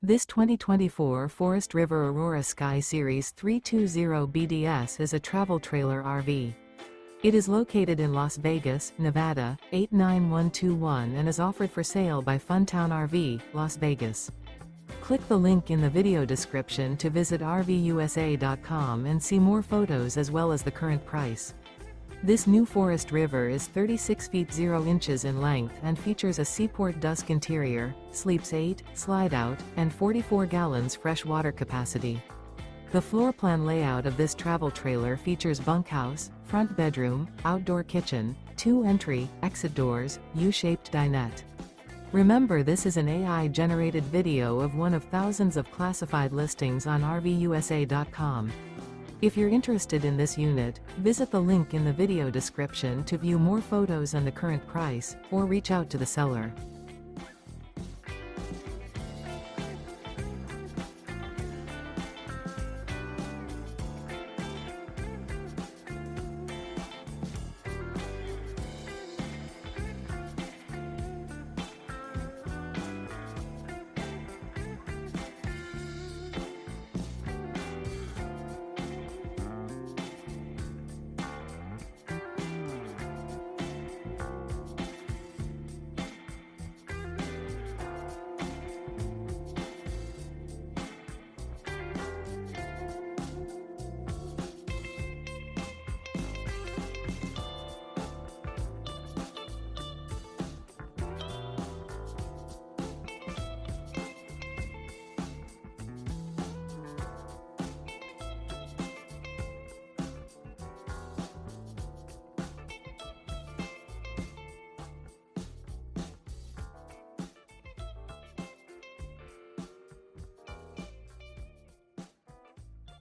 This 2024 Forest River Aurora Sky Series 320 BDS is a travel trailer RV. It is located in Las Vegas, Nevada, 89121 and is offered for sale by Funtown RV, Las Vegas. Click the link in the video description to visit RVUSA.com and see more photos as well as the current price. This new Forest River is 36 feet 0 inches in length and features a SEAPORT DUSK interior, sleeps 8, Slideout, and 44 gallons fresh water capacity. The floor plan layout of this travel trailer features bunkhouse, front bedroom, outdoor kitchen, 2 entry, exit doors, U-shaped dinette. Remember, this is an AI-generated video of one of thousands of classified listings on RVUSA.com. If you're interested in this unit, visit the link in the video description to view more photos and the current price, or reach out to the seller.